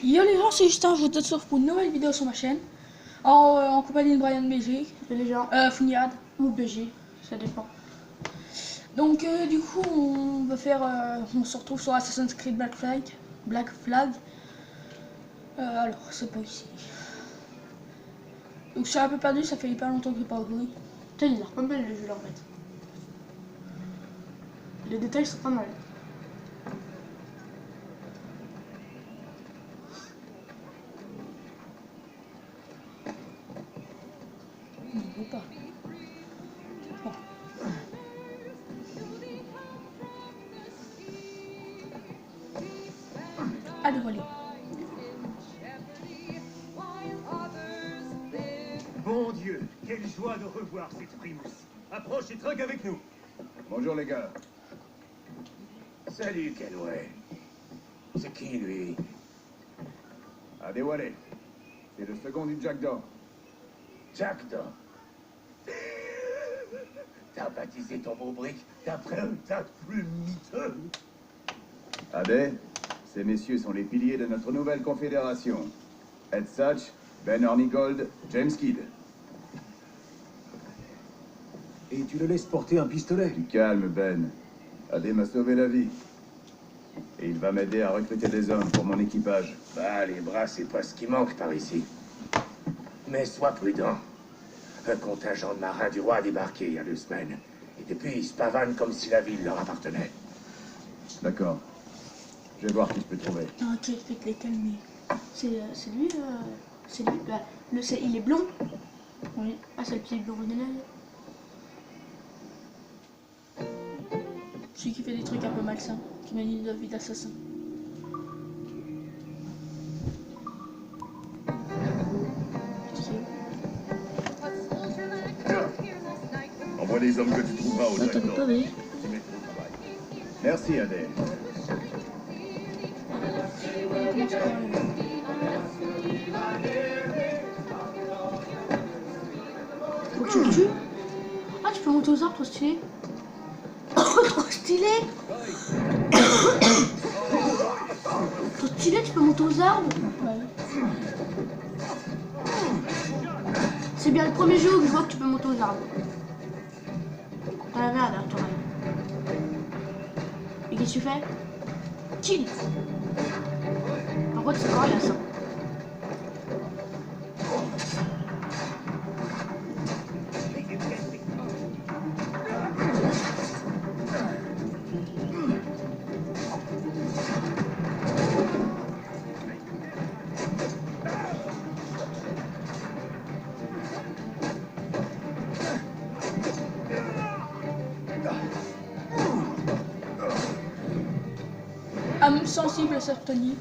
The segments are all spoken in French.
Yo les gens, c'est Justin, je vous retrouve pour une nouvelle vidéo sur ma chaîne. En compagnie de Brian BG, les gens. Funiad ou BG, ça dépend. Donc du coup on va faire, on se retrouve sur Assassin's Creed Black Flag. Alors c'est pas ici. Donc je suis un peu perdu, ça fait hyper longtemps que j'ai pas joué. Putain, il a l'air pas mal le jeu là en fait. Les détails sont pas mal. Non, ou pas. Bon. Allez, voilà. Bon Dieu, quelle joie de revoir cette Primus. Approche et troque avec nous. Bonjour les gars. Salut Kenway. C'est qui lui? Adewale. C'est le second du Jack d'Or. Jack Daw. T'as baptisé ton beau brick d'après un tas de plumes miteux. Ade, ces messieurs sont les piliers de notre nouvelle confédération. Ed Satch, Ben Hornigold, James Kidd. Et tu le laisses porter un pistolet? Du calme, Ben. Ade m'a sauvé la vie. Et il va m'aider à recruter des hommes pour mon équipage. Bah, les bras, c'est pas ce qui manque par ici. Mais sois prudent. Un contingent de marins du roi a débarqué il y a 2 semaines. Et depuis, ils se pavanent comme si la ville leur appartenait. D'accord. Je vais voir qui je peux trouver. Ok, faites les calmer. C'est lui, bah, il est blond. Oui. Ah, c'est le petit blond original. Celui qui fait des trucs un peu malsains, qui manie la vie d'assassin. Envoie les hommes que tu trouveras au Jack d'Or. Pas vu. Tu mettras au travail. Merci, Ade. Faut que tu le tues. Ah, tu peux monter aux arbres, trop stylé. Trop stylé. Trop stylé, tu peux monter aux arbres. Ouais. C'est bien le premier jeu où je vois que tu peux monter aux arbres. Dans la merde, hein, toi. Et qu'est-ce que tu fais? Chill. Par contre, c'est quoi là, ça? Âme sensible à Sartoni.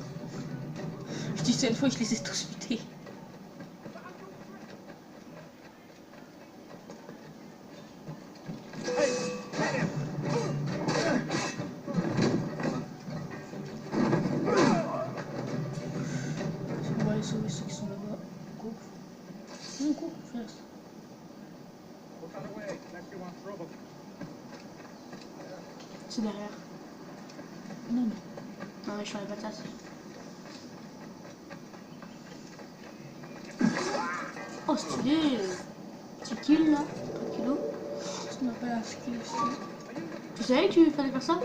Je dis ça une fois que je les ai tous butés. On va aller sauver ceux qui sont là-bas. Coupe. Non, coupe, first. C'est derrière. Non, non. Non, mais je suis les patates. Oh, stylé. Petit kill là, tranquillou. On n'a pas la skill aussi. Tu savais que tu fallait faire ça?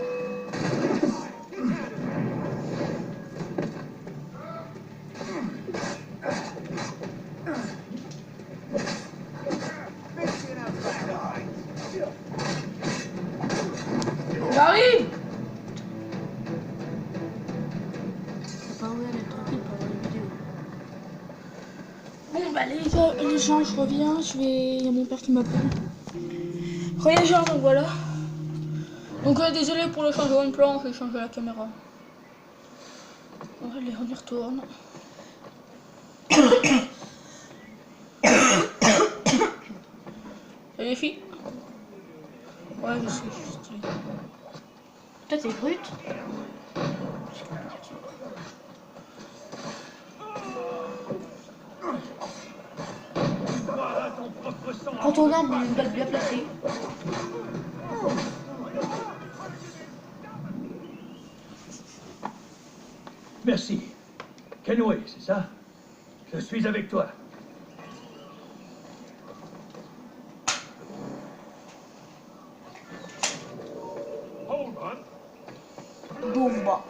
J'arrive! Faut pas ouvrir d'être tranquille pour avoir une vidéo. Bon bah les gens, je reviens, il y a mon père qui m'appelle. Reviens les gens, donc voilà. Donc désolé pour le changement de plan, j'ai changé la caméra. Allez, on y retourne. Salut les filles. Ouais, je suis juste... Toi, t'es brute. Prends ton arme, une balle bien placée. Merci. Kenway, c'est ça? Je suis avec toi. Bomba.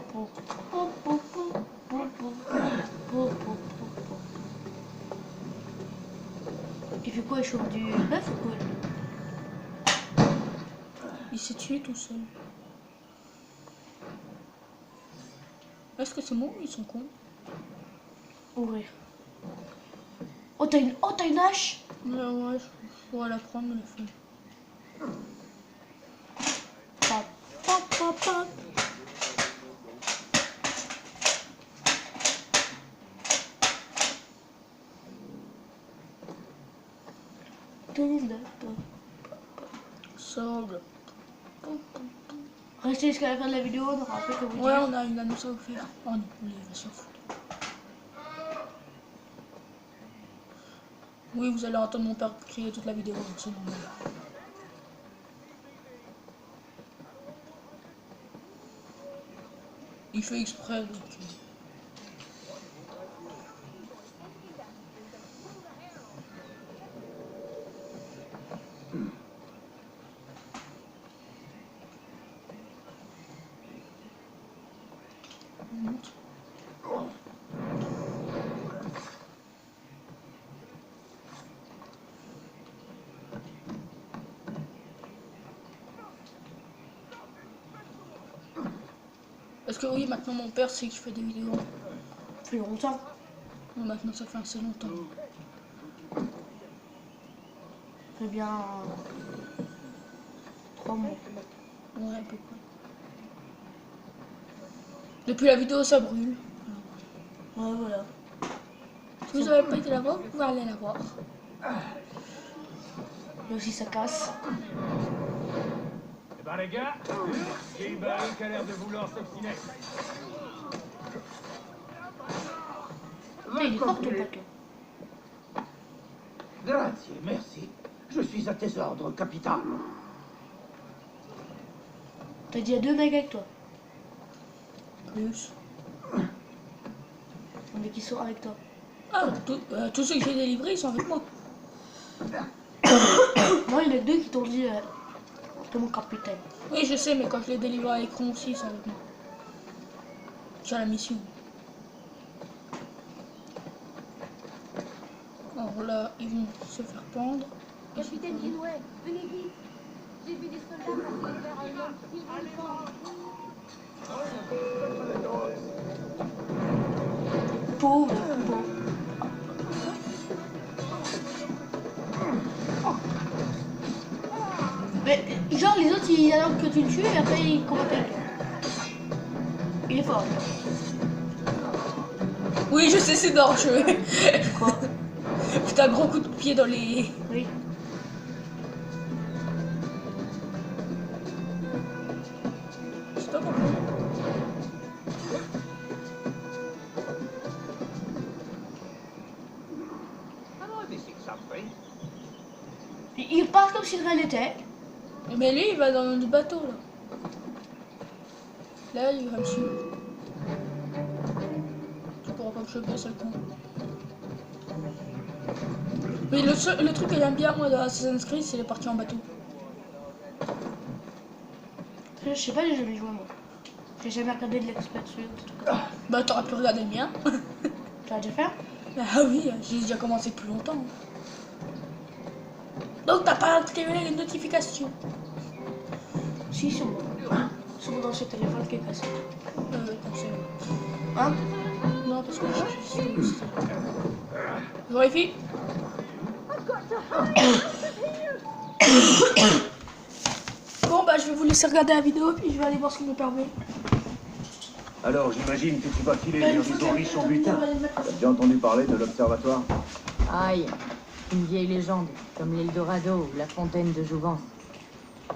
Il fait quoi? Il chauffe du bœuf ou quoi? Il s'est tué tout seul. Est-ce que c'est moi ou ils sont cons? Ouvrir. Oh, t'as une hache? Ouais, je pourrais la prendre, mais la flemme. Pop, pop, pop, pop. Sable. Restez jusqu'à la fin de la vidéo, on aura un peu que vous Ouais, dire. on a une annonce à vous faire. Oh non, on va s'en foutre. Oui, vous allez entendre mon père crier toute la vidéo, c'est normal. Il fait exprès, donc... Parce que oui, maintenant mon père sait que je fais des vidéos. Depuis longtemps. Bon, maintenant ça fait assez longtemps. Ça fait bien 3 mois. Ouais, à peu près. Depuis la vidéo, ça brûle. Ouais, voilà. Si vous n'avez pas été la voir, vous pouvez aller la voir. Et aussi ça casse. Eh ben les gars, j'ai une balle qui a l'air de vouloir s'obstiner. Il est fort ton paquet. Grazie, merci. Je suis à tes ordres, capitaine. T'as dit à 2 mecs avec toi. Plus. Mais qui sont avec toi. Ah, tous ceux que j'ai délivrés, ils sont avec moi. Moi, il y en a 2 qui t'ont dit t'es mon capitaine. Oui, je sais, mais quand je les délivre à l'écran aussi, ils sont avec moi. J'ai la mission. Alors là, ils vont se faire pendre. Capitaine Kenway, venez vite. J'ai vu des soldats passer vers un homme. Ils vont le prendre. Pauvre. Mais genre les autres ils attendent que tu le tues et après ils combattent avec toi. Il est fort. Oui, je sais, c'est dangereux. Quoi? Putain, un gros coup de pied dans les... Oui. C'est pas pourquoi. Il part comme si de rien n'était. Mais lui, il va dans le bateau, là. Là, il va me suivre. Tu pourras pas me choper, c'est le con. Mais le truc que j'aime bien, moi, dans Assassin's Creed, c'est les parties en bateau. Je sais pas, j'ai jamais joué moi. J'ai jamais regardé de l'expert sur YouTube. Bah, t'aurais pu regarder le mien. Tu l'as déjà fait? Ah oui, j'ai déjà commencé depuis longtemps. Donc, t'as pas activé les notifications. Si, sur moi. Sur mon ancien téléphone qui est cassé. Comme c'est... Hein? Non, parce que je vérifie. Bon, bah, je vais vous laisser regarder la vidéo, puis je vais aller voir ce qu'il me permet. Alors, j'imagine que tu vas filer les horizons riches en butin. T'as déjà entendu parler de l'observatoire? Aïe, une vieille légende, comme l'Eldorado ou la fontaine de Jouvence.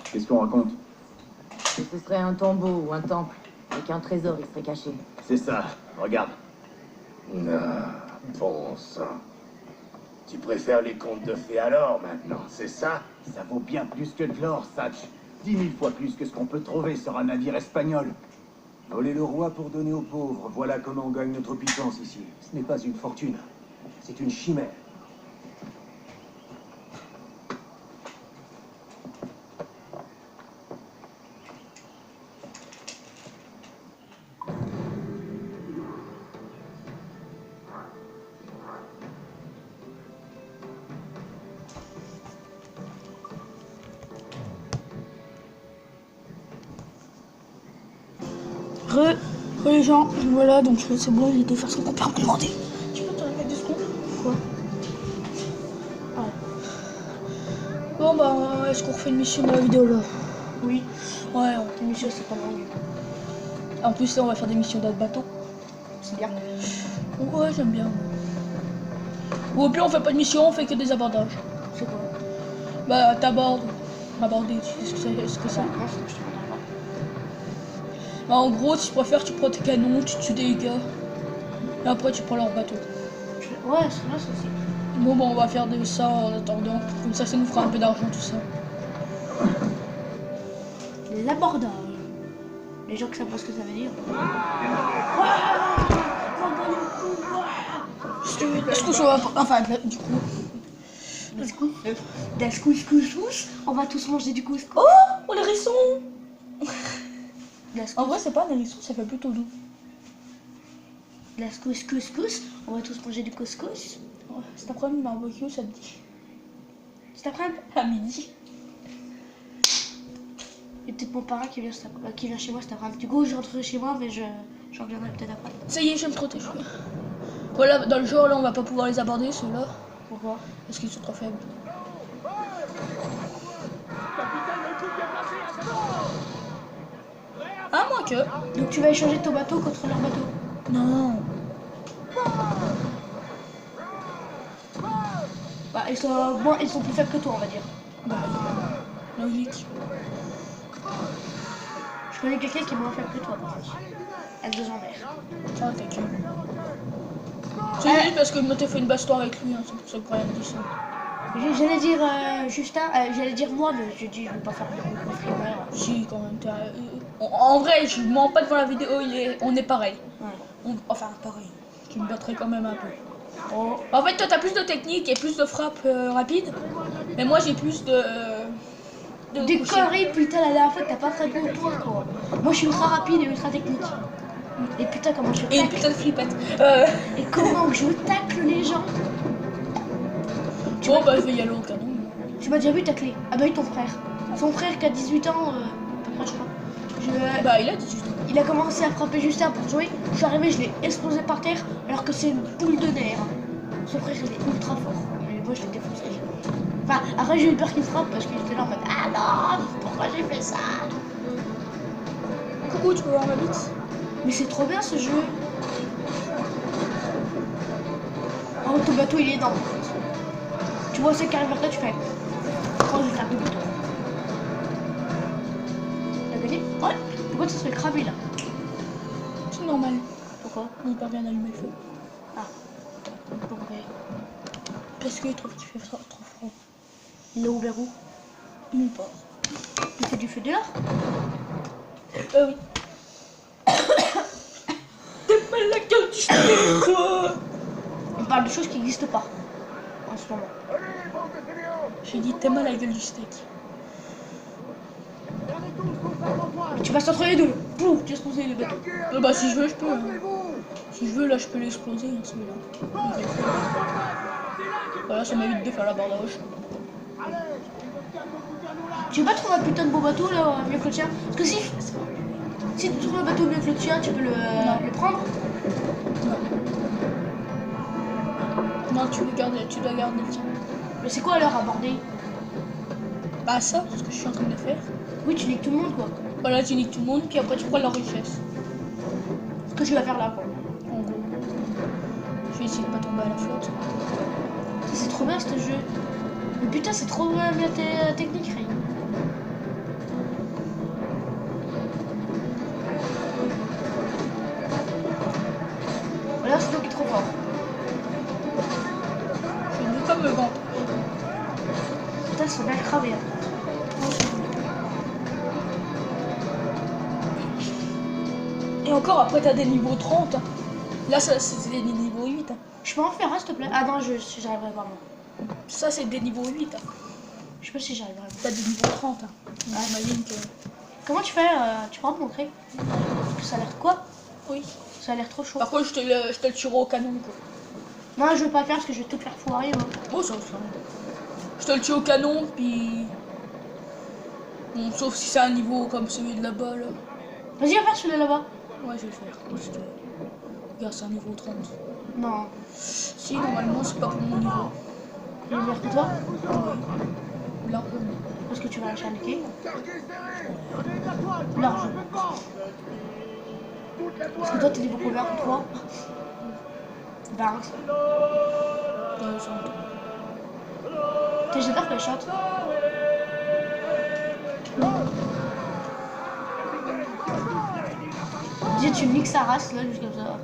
Qu'est-ce qu'on raconte? Que ce serait un tombeau ou un temple, et qu'un trésor y serait caché. C'est ça, regarde. Ah, bon sang. Tu préfères les contes de fées alors, maintenant, c'est ça? Ça vaut bien plus que de l'or, Satch. 10 000 fois plus que ce qu'on peut trouver sur un navire espagnol. Voler le roi pour donner aux pauvres, voilà comment on gagne notre puissance ici. Ce n'est pas une fortune, c'est une chimère. Les gens, voilà, donc c'est bon, j'ai été faire ce qu'on peut demander. Tu peux te remettre 2 secondes? Quoi? Ah. Bon bah, est-ce qu'on refait une mission dans la vidéo là? Oui. Ouais, Une mission, c'est pas longue. en plus là on va faire des missions dans le bateau. C'est bien. Ouais, j'aime bien. Ou au pire on fait pas de mission, on fait que des abordages. C'est quoi? Bah t'abordes. Aborder, tu sais ce que c'est? Non, c'est que je te comprends pas. Bah, en gros, si tu préfères, tu prends tes canons, tu tues des gars. Et après tu prends leur bateau. Ouais, c'est vrai, ça aussi. Bon bah on va faire de ça en attendant. Comme ça nous fera un peu d'argent tout ça. L'abordage. Les gens qui savent pas ce que ça veut dire. Est-ce qu'on va... Enfin, du coup... Des couscous. On va tous manger du couscous. Oh, les hérissons! Des En vrai, c'est pas un hérisson, ça fait plutôt doux. couscous. On va tous manger du couscous. Ouais, cet après-midi, barbecue, ça te dit? Cet après-midi, À midi. il y a peut-être mon parrain qui vient chez moi cet après-midi. Du coup, je rentrerai chez moi, mais j'en reviendrai peut-être après. Ça y est, j'aime trop tes cheveux. Voilà, dans le jeu, là, on va pas pouvoir les aborder, ceux-là. Pourquoi? Parce qu'ils sont trop faibles. Ah, moins que. Donc tu vas échanger ton bateau contre leur bateau? Non. Bah, ils sont plus faibles que toi, on va dire. Bah, logique. Je connais quelqu'un qui est moins faible que toi, par contre. Avec 2 ans d'air. Ah, t'es cul. C'est juste parce que moi, t'as fait une baston avec lui, hein, c'est pour ça que Brian dit ça. J'allais dire Justin, j'allais dire moi, mais je dis je vais pas faire le frère. Si, quand même. En vrai, je mens pas devant la vidéo, on est pareil. Ouais. Enfin, pareil. Tu me battrais quand même un peu. Oh. En fait, toi, t'as plus de technique et plus de frappe rapide. Mais moi, j'ai plus de Des coucher. conneries, putain, la dernière fois que t'as pas frappé au toit, quoi. Moi, je suis ultra rapide et ultra technique. Et putain, comment je Et une tacle. putain de flippette. Et comment que je tacle les gens. Bon, bah, je vais y aller au canon. Tu m'as déjà vu tacler. Ah bah oui, ton frère. Son frère qui a 18 ans, à peu près, je crois. Bah, il a 18 ans. Il a commencé à frapper Justin pour jouer. Je suis arrivé, je l'ai explosé par terre, alors que c'est une boule de nerfs. Son frère, il est ultra fort. Mais moi, je l'ai défoncé. Enfin, après, j'ai eu peur qu'il frappe parce qu'il était là en mode ah non, pourquoi j'ai fait ça? Coucou, tu peux voir ma bite? Mais c'est trop bien ce jeu. Oh, ton bateau, il est énorme. Tu vois ce qui arrive vers toi, tu fais. Oh, je tape le bateau. T'as gagné? Ouais. Pourquoi ça se fait cramer là? C'est normal. Pourquoi? On pas bien allumer le feu. Ah. Pourquoi? Parce qu'il trouve qu'il fait trop froid. Il est ouvert où? Nulle part. Il fait du feu dehors? Oui. T'es mal la gueule du steak, toi! On parle de choses qui n'existent pas en ce moment. J'ai dit t'es mal la gueule du steak. Mais tu passes entre les deux. Pouf, tu exploses les bateaux. Bah si je veux, je peux. Hein. Si je veux, là, je peux l'exploser, hein, celui-là. Voilà, ça m'évite de faire l'abordage. Tu veux pas trouver un putain de beau bateau là, mieux que le tien? Parce que si tu trouves un bateau mieux que le tien, tu peux le prendre? Non, tu dois garder le tien. Mais c'est quoi alors aborder? Bah ça, c'est ce que je suis en train de faire. Oui, tu niques tout le monde quoi. Voilà, tu niques tout le monde, puis après tu prends leur richesse. Ce que tu vas faire là quoi. En gros. Je vais essayer de pas tomber à la flotte. C'est trop bien ce jeu. Mais putain, c'est trop bien ta technique, Ray. Voilà, c'est toi qui est trop fort. Je ne veux pas me vendre. Putain, ils sont bien cramés. Et encore, après, t'as des niveaux 30. Hein. Là, ça, c'est des niveaux 8. Hein. Je peux en faire un, s'il te plaît? Ah non, j'arriverai pas, moi. Ça, c'est des niveaux 8. Hein. Je sais pas si j'arriverai. T'as des niveaux 30. Hein. Ah, j'imagine que... Comment tu fais? Tu pourras me montrer? Parce que ça a l'air quoi? Oui. Ça a l'air trop chaud. Par contre, je te le tuerai au canon, quoi. Non, je veux pas le faire parce que je vais tout faire foirer, moi. Oh, ça. Je te le tue au canon, puis... Bon, sauf si c'est un niveau comme celui de là-bas, là. Vas-y, va faire celui-là là-bas. Ouais, je vais le faire. Juste, regarde, c'est un niveau 30. Non. Si, normalement, c'est pas pour mon niveau. Il est meilleur que toi? Largement. Parce que tu vas lâcher un liquide. Largement. Parce que toi, t'es niveau combien que toi? 20. Ouais, ça va. J'ai peur qu'elle chante. Dis, tu niques sa race là, juste comme ça.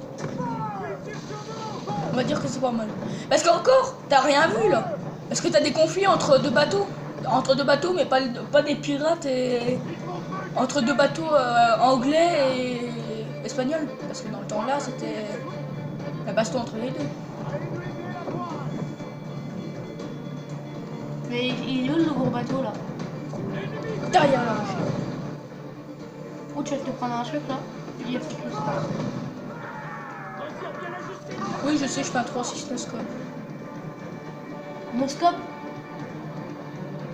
On va dire que c'est pas mal. Parce qu'encore, t'as rien vu là. Parce que t'as des conflits entre deux bateaux. Entre deux bateaux, mais pas des pirates et... Entre deux bateaux anglais et espagnols. Parce que dans le temps là, c'était la baston entre les deux. Mais il est où le gros bateau là? Derrière là. Où tu vas te prendre un truc là? Il y a quelque chose. Oui, je sais, je fais un 3-6 noscope. Noscope?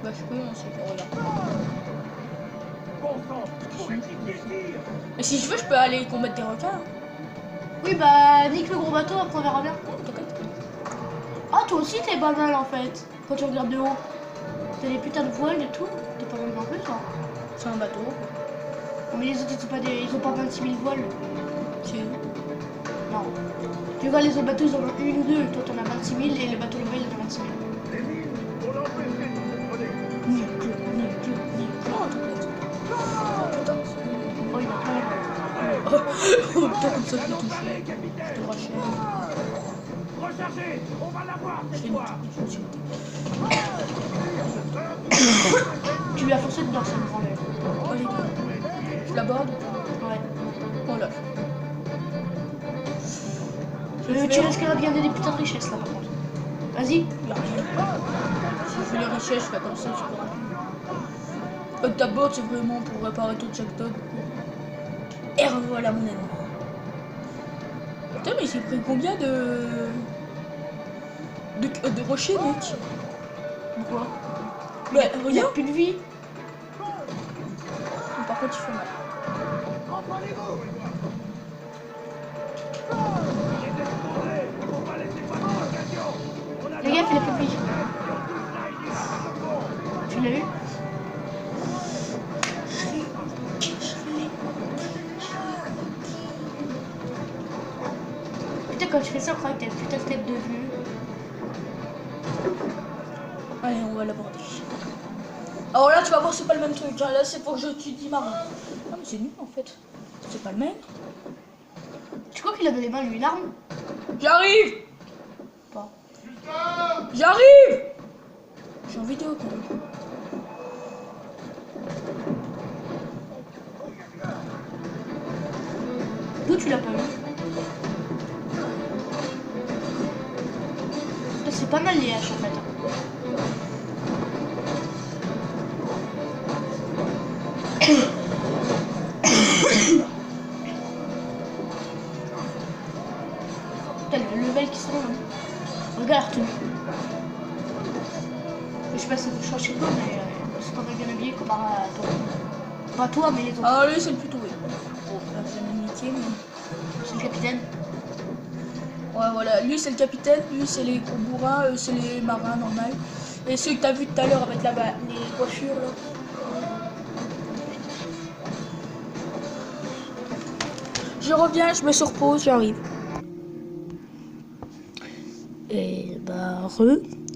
Bah, je peux, hein, c'est pour là. Mais si je veux, je peux aller combattre des requins. Hein. Oui, bah, nique le gros bateau, après on verra bien. T'inquiète. Ah, toi aussi t'es pas mal en fait. Quand tu regardes de haut, t'as des putains de voiles et tout. T'es pas mal non plus, ça. C'est un bateau. Mais les autres, ils ont pas 26 000 voiles. Si. Non. Tu vois, les autres bateaux, ils en ont une ou deux. Toi, t'en as 26 000 et le bateau là-bas, il en a 26 000. Nique-le. Oh, t'inquiète. Putain. Oh, il a pas l'air. Oh putain, comme ça, je l'ai touché. Je te rachète. Rechargez! On va l'avoir Je cette l'ai fois! niqué. Tu lui as forcé dedans, ça me branlait. Oh les gars. Je l'aborde. Ouais. Oh là. Tu risqueras de gagner des putains de richesses là par contre. Vas-y. Y'a rien. Si je fais les richesses, je fais comme ça, tu pourras plus. D'abord, c'est vraiment pour réparer tout chaque dog. Et revoilà mon ennemi. Putain, mais j'ai pris combien de rochers, mec? Pourquoi? Bah, Il a regarde. plus de vie. Par contre, il fait mal. Les gars, il a plus de vie. Tu l'as eu? Putain, quand tu fais ça, on croit que t'as une putain de tête de vue. Allez, on va l'aborder. Alors là, tu vas voir, c'est pas le même truc. Hein. Là, c'est pour que je tue 10 marins. Ah, mais c'est nul en fait. C'est pas le même. Tu crois qu'il a dans les mains lui une arme? J'arrive. Pas. J'arrive. Je suis en vidéo quand même. D'où tu l'as pas vu? C'est pas mal les haches en fait. Putain, le level qui sont là. Regarde, retenue. Je sais pas si ça change quoi, mais c'est pas mal bien habillé comparé à toi. Pas toi, mais les autres. Ah, lui, c'est le plutôt, oui. Bon, là, j'ai un métier, mais. C'est le capitaine. Ouais, voilà. Lui, c'est le capitaine. Lui, c'est les gros bourrins. Eux, c'est les marins, normal. Et ceux que t'as vu tout à l'heure avec là-bas, les coiffures, là. Je reviens, je me surpose, j'arrive. Et bah,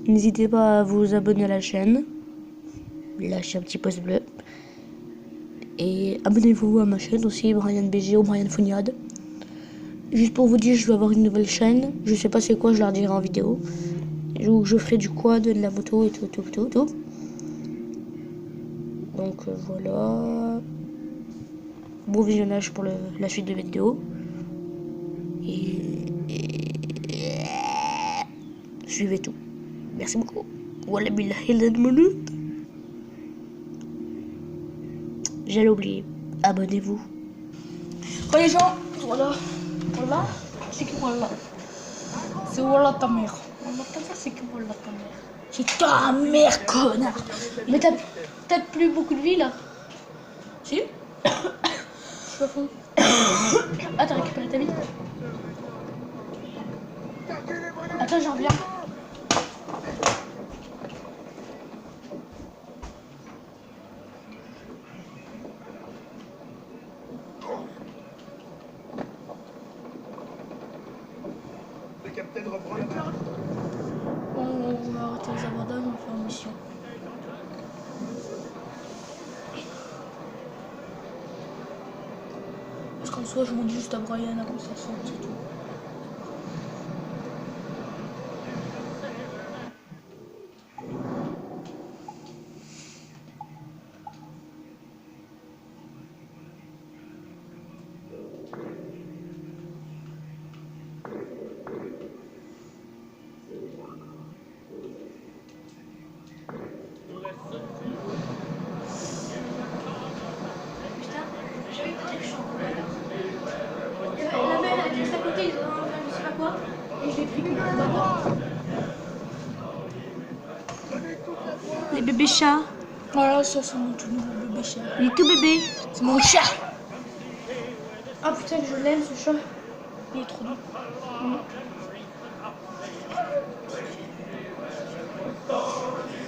n'hésitez pas à vous abonner à la chaîne. Lâchez un petit pouce bleu. Et abonnez-vous à ma chaîne aussi, Brian BG ou Brian Founiade. Juste pour vous dire, je vais avoir une nouvelle chaîne. Je sais pas c'est quoi, je leur dirai en vidéo. Où je ferai du quad, de la moto et tout. Donc voilà. bon visionnage pour la suite de vidéo. Et suivez tout. Merci beaucoup. Voilà, minute. J'allais oublier. Abonnez-vous. Bon les gens, voilà. Voilà, c'est que voilà. C'est voilà ta mère. Voilà ta mère, c'est que voilà ta mère. C'est ta mère, connard. Mais t'as peut-être plus beaucoup de vie là. Si. Je suis à fond. Ah, t'as récupéré ta vie. Attends, j'en reviens. Le capitaine reprend la barre. On va arrêter les abordages, on va faire une mission. Parce qu'en soi, je monte juste à Brian après ça sort, c'est tout. Putain, j'avais pas de champ. La mère, elle est juste à côté, ils ont un je sais pas quoi. Et je l'ai pris comme ça. Les bébés chats. Voilà, ça c'est mon tout nouveau bébé chat. Il est tout bébé. C'est mon chat. Ah putain, je l'aime ce chat. Il est trop doux.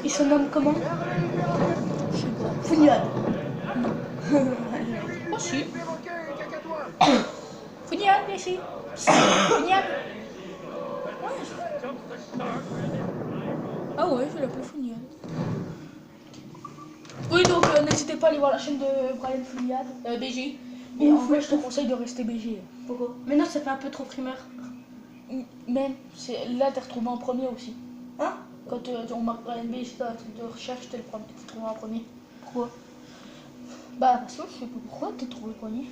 Il se nomme comment? Je sais pas. Fougnade. Oh si. Fougnade, viens ici. Fougnade. Ouais. Ah ouais, je vais l'appeler Fougnade. Oui, donc n'hésitez pas à aller voir la chaîne de Brian Fougnade, BG. Et en vrai, je te conseille de rester BG. Pourquoi? Mais non, ça fait un peu trop primeur. Même, là, t'es retrouvé en premier aussi. Hein? Quand on marque Brian BG dans un truc de recherche, t'es retrouvé en premier. Pourquoi? Bah, parce que je sais pas pourquoi t'es trouvé premier.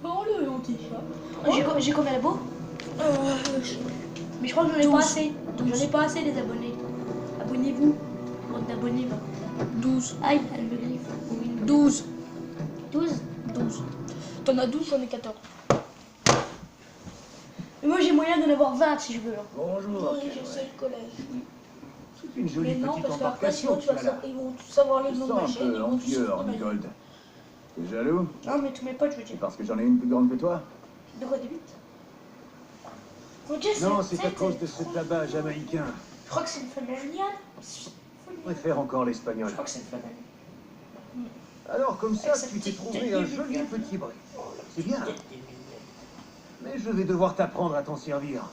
Bon, le petit chat. J'ai combien d'abos? Mais je crois que j'en ai 12. pas assez. J'en ai pas assez les abonnés. Abonnez-vous. Bande d'abonnés, va. 12. Aïe, elle me griffe. Oui. 12. 12. 12. T'en as 12, j'en ai 14. Mais moi j'ai moyen d'en avoir 20 si je veux. Hein. Bonjour. Oui, je sais le collège. C'est une Mais jolie non, petite parce qu'après, sinon, embarcation que tu as là. ils vont tous savoir le Je nom sens de ma un chaîne, ils peu vont tous envieux, savoir ma chaîne. Hornigold. T'es jaloux? Non, mais tous mes potes, je veux C'est dire. parce que j'en ai une plus grande que toi? De quoi, des bites? Ok, Non, c'est à cause de ce tabac jamaïcain. Je crois que c'est une femelle. Je préfère encore l'espagnol. Je crois que c'est une femelle. Alors, comme ça, tu t'es trouvé un joli petit brick. C'est bien. Mais je vais devoir t'apprendre à t'en servir.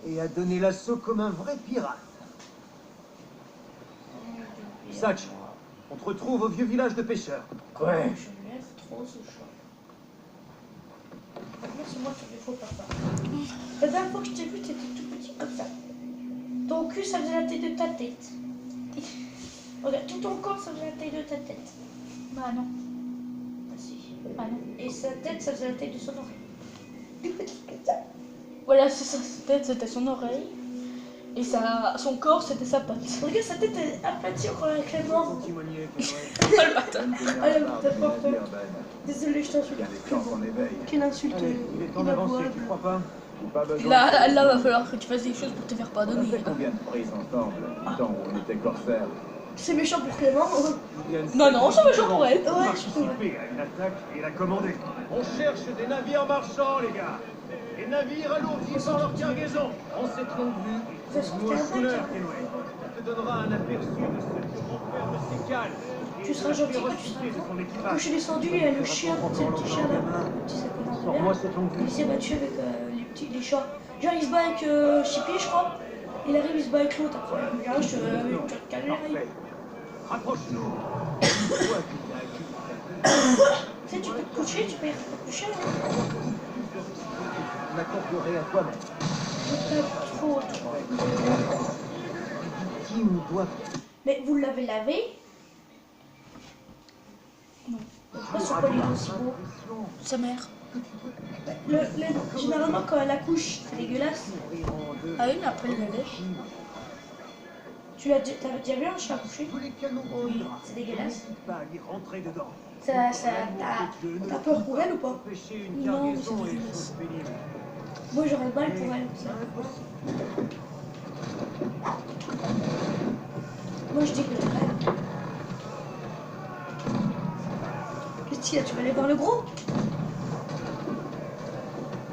Et à donner l'assaut comme un vrai pirate. Satch, on te retrouve au vieux village de pêcheurs. Ouais. Je lève trop ce chat. Maintenant, c'est moi qui ai faux papa. La dernière fois que je t'ai vu, t'étais tout petit comme ça. Ton cul, ça faisait la taille de ta tête. Regarde, tout ton corps, ça faisait la taille de ta tête. Bah non. Ah si. Bah non. Et sa tête, ça faisait la taille de son oreille. Plus petite que ça. Voilà, c'est ça. Sa tête, c'était son oreille. Et son corps, c'était sa patte. Regarde, sa tête est aplatie encore avec les blancs. Timonier, Oh le bâtard. Allez, t'as pas peur. Désolé, je t'insulte. Il y a des temps en éveil. Quelle insulte Allez, il est temps d'avancer, tu crois pas? J'ai pas besoin. Là, va falloir que tu fasses des choses pour te faire On a pardonner. fait combien de prises ensemble, du temps où on était corsaires? C'est méchant pour Clément. Non, c'est méchant pour elle. Ouais, je trouve. Participer à une attaque et la commander. On cherche des navires marchands, les gars. Des navires alourdis par leur cargaison. En cette longue vue, Ça se nous un trouve schooner, Kenway. Ça te donnera un aperçu de ce que renferme ces cales. Tu seras gentil quand tu seras de son Quand équipage. je suis descendu, il y a le chien, tu sais, le petit chien là, le petit sac Sors-moi cette longue il vue. s'est battu avec les chats. Genre, il se bat avec Chippy, je crois. Il arrive, il se bat avec l'autre. Après, regarde, je te calme. Parfait. Rapproche-nous. Tu sais, tu peux te coucher, tu peux y coucher. Hein. Je m'accorderai à toi-même. T'as trop. Qui nous doit. Mais vous l'avez lavé? Non. Pourquoi son poil est aussi beau? Sa mère. Généralement, quand elle accouche, c'est dégueulasse. Ah oui, mais après il la lèche. T'avais déjà vu un chat accoucher? Oui, c'est dégueulasse. Pas y rentrer dedans. T'as peur pour elle ou pas? Empêcher une Non, mais cargaison c'est est une dégueulasse. chose pénible. Moi j'aurais mal pour elle. Ça. Moi je dis que le rêve. Qu'est-ce qu'il y a? Tu vas aller voir le gros?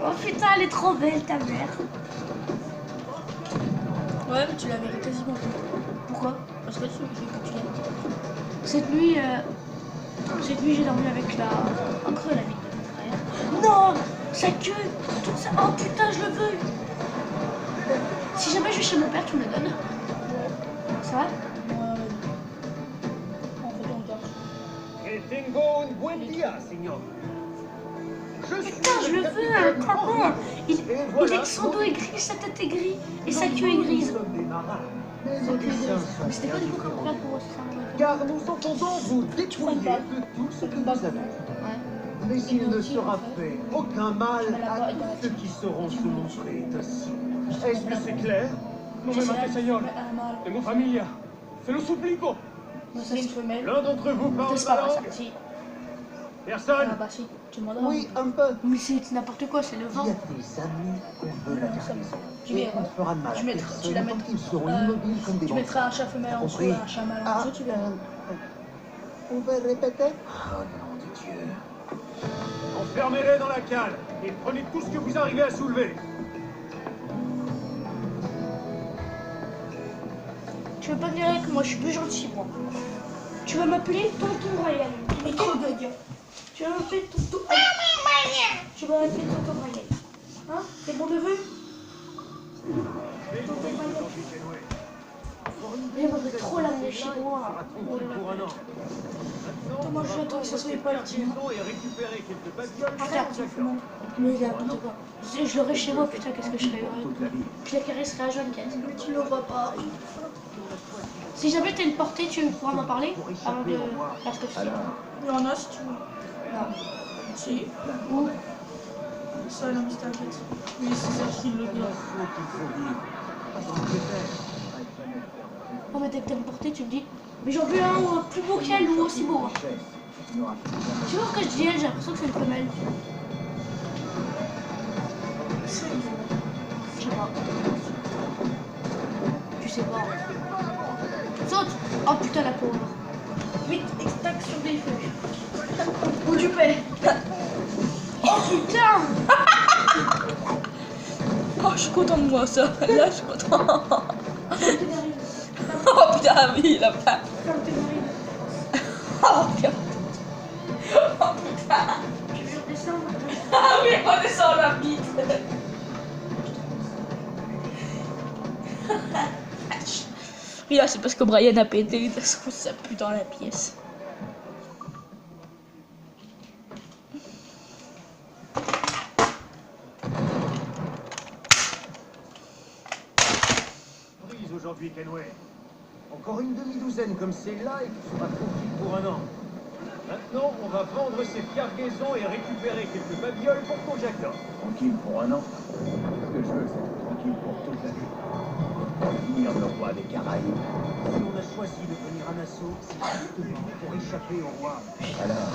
Oh putain, elle est trop belle ta mère. Ouais, mais tu la verrais quasiment plus. Pourquoi? Parce que tu l'aimes. Cette nuit, j'ai dormi avec la... un creux la vie de mon frère. Non, sa queue, tout ça. Oh putain, je le veux. Si jamais je vais chez mon père, tu me le donnes. Ça va? En fait, on garde. Que tengo un buen día, señor. Putain, je le veux, un crapon. Il est son dos est gris, sa tête est grise et sa queue est grise. Mais c'était pas du coup comme ça pour ça. Car nous entendons vous dépouiller de tout ce que vous avez. Mais il ne sera fait aucun mal à tous ceux qui sauront se montrer dociles. Est-ce que c'est clair? No me mates, señor. Tengo familia. Se lo suplico. C'est une femelle. L'un d'entre vous parle C'est pas ma vrai ça. langue? Si. Personne? Ah bah si, tu demandes. Oui, un peu. Mais c'est n'importe quoi, c'est le Il vent. y a des amis qu'on veut la garnison. Tu Et mets- on ne fera de mal à tu personne la tant mettras- qu'ils seront immobiles comme des Tu mettras un chat femelle en dessous et compris. un chat mâle en Ah, dessous, tu verras. on va répéter? Oh nom de Dieu. Enfermez-les dans la cale et prenez tout ce que vous arrivez à soulever. Tu veux pas me dire que moi je suis plus gentil, moi. Tu vas m'appeler Tonton Ryan. Micro de gueule. Tu vas m'appeler Tonton. Tu vas m'appeler Tonton Ryan. Hein? T'es bon neveu? J'aimerais trop l'amener chez moi. Pour un an. Moi je l'attends que ça soit pas le tien. Et récupérer quelques babioles. Regarde, mais il a n'importe quoi. Je l'aurais chez moi, putain, qu'est-ce que je ferais heureux. Je la caresserais à jeune, Ken. Mais tu l'auras pas. Si jamais t'as une portée, tu pourras m'en parler avant de faire ce que tu fais. Alors, Il y en a si tu veux. Non. Si. Où? Ça, la mise t'inquiète. Oui, c'est ça qui le dit. Oh, mais dès que t'as une portée, tu me dis. Mais j'en veux un plus beau qu'elle ou aussi beau. Hein. Tu vois, quand je dis elle, j'ai l'impression que c'est une femelle. Je sais pas. Tu sais pas. Saute! Oh putain, la pauvre. Vite, extac sur des feuilles. Ou du paix. Oh putain! Oh, je suis content de moi, ça. Là, je suis content. Oh putain, oui, la patte. Ferme tes narines. Oh putain. Oh putain. Tu veux redescendre? Ah oui, on descend la bite. Oui, là, c'est parce que Brian a pété, ça se fout ça pue dans la pièce. Prise aujourd'hui, Kenway. Encore une demi-douzaine comme celle-là et tu seras tranquille pour un an. Maintenant, on va vendre cette cargaison et récupérer quelques babioles pour ton Jacob. Tranquille pour un an. Ce que je veux, c'est être tranquille pour toute la vie. Devenir le roi des Caraïbes. Si on a choisi de venir à Nassau, c'est justement pour échapper au roi. Alors,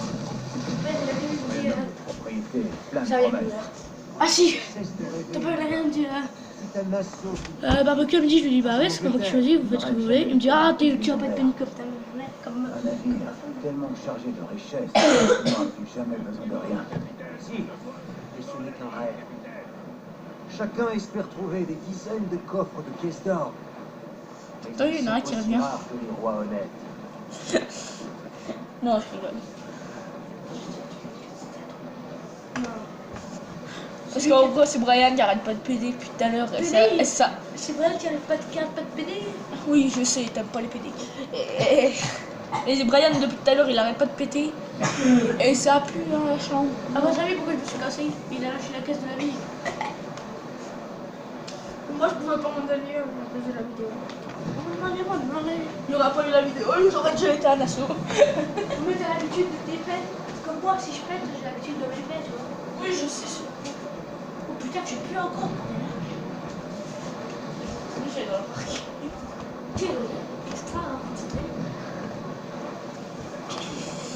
Ouais, il a bien dit, propriété, plein de ça va être promesses. meilleur. Ah si! Cesse de rêver. T'as pas rien dit là. C'est à Nassau qui Barbecue elle me dit, je lui dis bah ouais c'est comme vous qui choisissez, vous faites ce que vous voulez. Il me dit ah tu vas pas être pénible comme ta mère, comme Un navire tellement chargé de richesses qu'on n'aura plus jamais besoin de rien. Si, et ce n'est qu'un rêve. Chacun espère trouver des dizaines de coffres de pièces d'or. Mais Attends, il y en a un qui c'est revient. aussi rare que les rois honnêtes. Non, je rigole. Parce qu'en gros, c'est Brian qui arrête pas de péder depuis tout à l'heure. Et ça, et ça. C'est vrai qu'il arrête pas de péder. Oui, je sais, t'aimes pas les pédés. Et Brian, depuis tout à l'heure, il arrête pas de péter. Et ça a plu dans la chambre. Ah bah jamais pourquoi je me suis cassé. Il a lâché la caisse de la vie. Moi, je pouvais pas m'en donner à cause de la vidéo. On Il n'y aura pas eu la vidéo, j'aurais déjà été à Nassau. Mais t'as l'habitude de tes peines comme moi, si je pète, j'ai l'habitude de m'aimer, tu vois. Oui, je sais. Oh putain, tu pues encore. Oui, j'ai dans le parc. Qu'est-ce que ça, hein?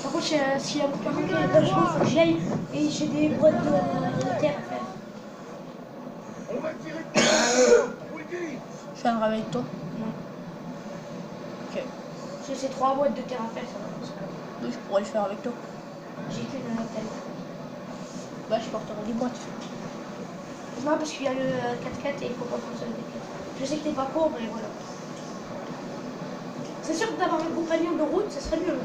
Par contre, s'il y a beaucoup à manquer, là, je pense que j'y aille et j'ai des boîtes de terre à faire. On va tirer de je vous le dis. Je viendrai avec toi. Non. Ok. C'est 3 boîtes de terre à faire, ça va. Oui, je pourrais le faire avec toi. J'ai qu'une telle. Bah, je porterai des boîtes. Non, parce qu'il y a le 4x4 et il faut pas prendre ça le 4x4. Je sais que t'es pas pour, mais voilà. C'est sûr que d'avoir un compagnon de route, ça serait mieux.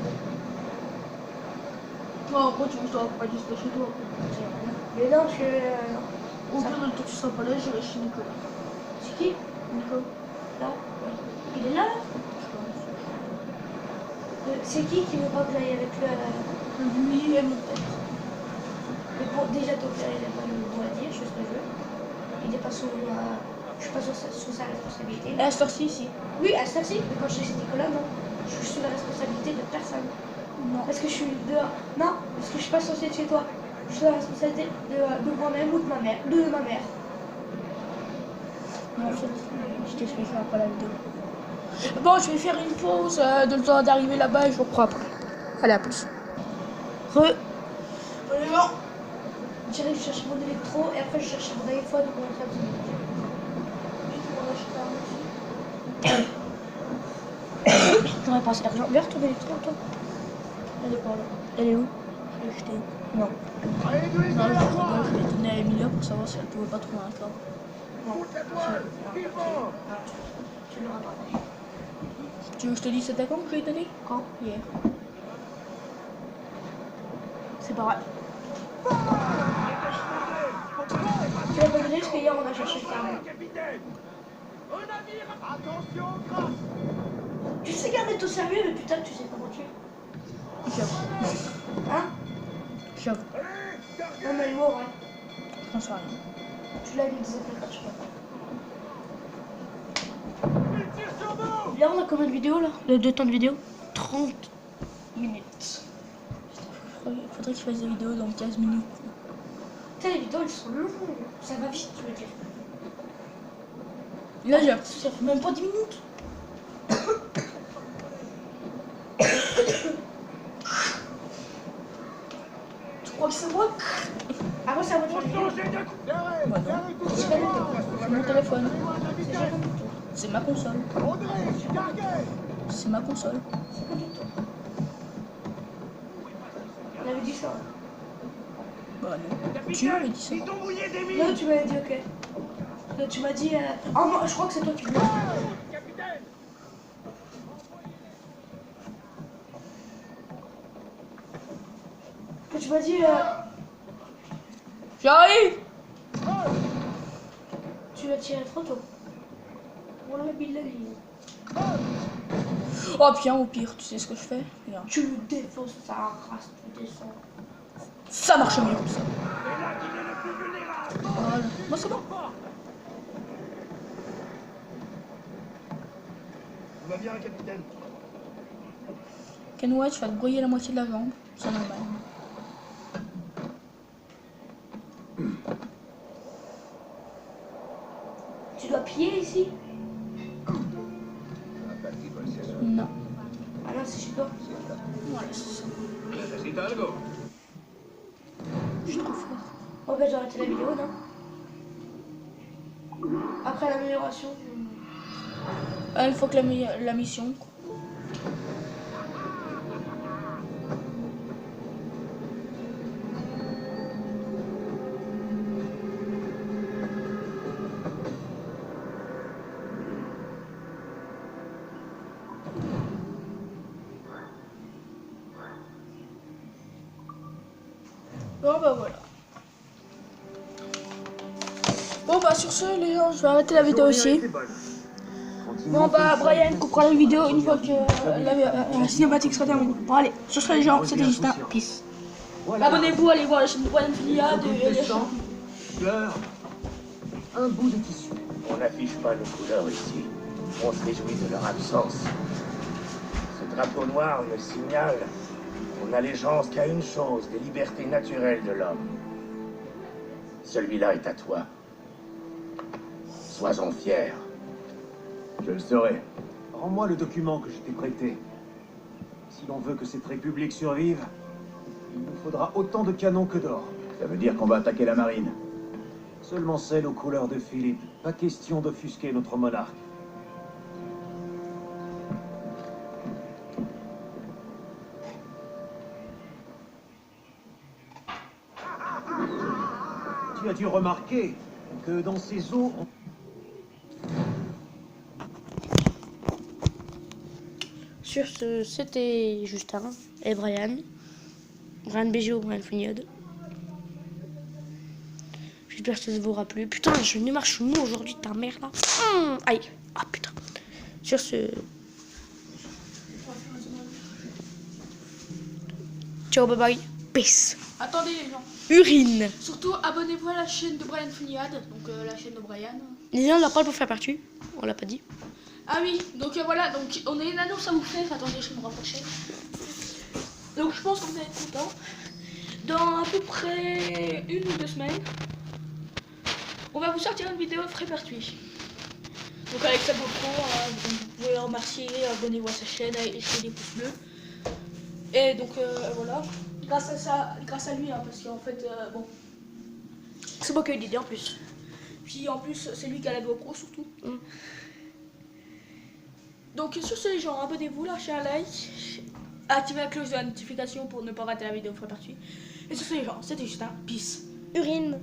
Non, en gros, tu me pas juste chez toi. Mais non, je... Au pire, même toi, tu seras pas là, j'irai chez Nicolas. C'est qui? Nico. Là? Il est là, là? C'est qui veut pas que j'aille avec Lui et mon père. Mais bon, déjà, ton père, il a pas le droit à dire, je sais ce que je veux. Il n'est pas sous... je suis pas sous sa responsabilité. Et à cette heure-ci, si. Oui, à cette heure-ci, mais quand je suis chez Nicolas, non. Je suis sous la responsabilité de personne. Non. Parce que je suis dehors. Non, parce que je suis pas censée être chez toi. Je suis sous la responsabilité de moi-même ou de ma mère. De ma mère. Non, en fait, je t'expliquerai après la vidéo. Bon, je vais faire une pause de le temps d'arriver là-bas et je reprends après. Allez, à plus. Allez, bon. J'irai chercher mon électro et après je cherche mon iPhone pour mon faire J'aurais passé l'argent. Vers ton électro, toi. Elle est pas là. Elle est où? Je l'ai jetée. Non. Non, je l'ai donné à Emilia pour savoir si elle pouvait pas trouver un câble. Tu l'auras pas. Tu veux que je te dise c'était quand que je l'ai donné? Quand? Hier. C'est pas vrai. Tu l'as pas donné parce qu'hier on a cherché le câble. Tu sais garder ton sérieux, mais putain, tu sais pas mentir. J'avoue. Hein? J'avoue. Non, mais mort, hein. J'en sais rien. Tu l'as mis des appels, je sais pas. Là, on a combien de vidéos là? De temps de vidéo? 30 minutes. Il faudrait que je fasse des vidéos dans 15 minutes. Putain, les vidéos elles sont longues. Ça va vite, tu veux dire. Là, j'ai Ça fait même pas 10 minutes. Tu crois que c'est moi? Ah, moi, c'est à moi de faire les vidéos. Bah non. C'est mon téléphone. C'est ma console. C'est ma console. C'est pas du tout. On avait dit ça. Bah non. Tu m'avais dit ça. Non, tu m'avais dit ok. Là, tu m'as dit. Ah non, je crois que c'est toi qui me l'as dit. Là, tu m'as dit. J'arrive! Tu vas tirer trop tôt. On l'a mis la ligne. Oh, bien au pire, tu sais ce que je fais? Regarde. Tu le défonces, ça race, tu descends. Ça marche mieux comme ça. Voilà. Moi, c'est bon. Va bien, capitaine. Kenway, tu vas te broyer la moitié de la jambe. C'est normal. Tu dois piller ici? Non. Ah non, c'est chez toi. Voilà, c'est ça. Necesita algo. Je suis trop fort. Oh bah j'ai arrêté la vidéo, non? Après l'amélioration. Ah, une fois que la mission. Bon bah voilà. Bon bah sur ce les gens, je vais arrêter la vidéo ici. Bon bah Brian coupera la vidéo une fois que la cinématique sera terminée. Bon allez, sur ce les gens, c'était Justin, peace. Abonnez-vous, allez voir la chaîne de Brian Filia de sang, fleurs, un bout de tissu. On n'affiche pas nos couleurs ici. On se réjouit de leur absence. Ce drapeau noir me signale Mon allégeance qu'à une chose, les libertés naturelles de l'homme. Celui-là est à toi. Sois-en fier. Je le serai. Rends-moi le document que je t'ai prêté. Si l'on veut que cette république survive, il nous faudra autant de canons que d'or. Ça veut dire qu'on va attaquer la marine. Seulement celle aux couleurs de Philippe. Pas question d'offusquer notre monarque. Tu as dû remarquer que dans ces eaux, Sur ce, c'était Justin et Brian. Brian BG ou Brian Funiod. J'espère que ça vous aura plu. Putain, je ne marche mou aujourd'hui, ta mère là. Aïe. Ah putain. Sur ce. Ciao, bye bye. Peace. Attendez les gens. Urine. Surtout abonnez-vous à la chaîne de Brian Funiad, donc la chaîne de Brian. Les gens, on leur parle pour faire partie. On l'a pas dit. Ah oui, donc voilà, donc on a une annonce à vous faire. Attendez, je vais me rapprocher. Donc je pense qu'on va être content. Dans à peu près 1 ou 2 semaines, on va vous sortir une vidéo frais pertuis. Donc avec sa GoPro, vous pouvez le remercier, abonnez-vous à sa chaîne, laissez des pouces bleus. Et donc voilà, grâce à lui, hein, parce qu'en fait, bon, c'est moi qui ai eu l'idée en plus. Puis en plus, c'est lui qui a la GoPro surtout. Donc sur ce les gens, abonnez-vous, lâchez un like, activez la cloche de la notification pour ne pas rater la vidéo frais pertuis. Et sur ce les gens, c'était Justin, peace. Urine.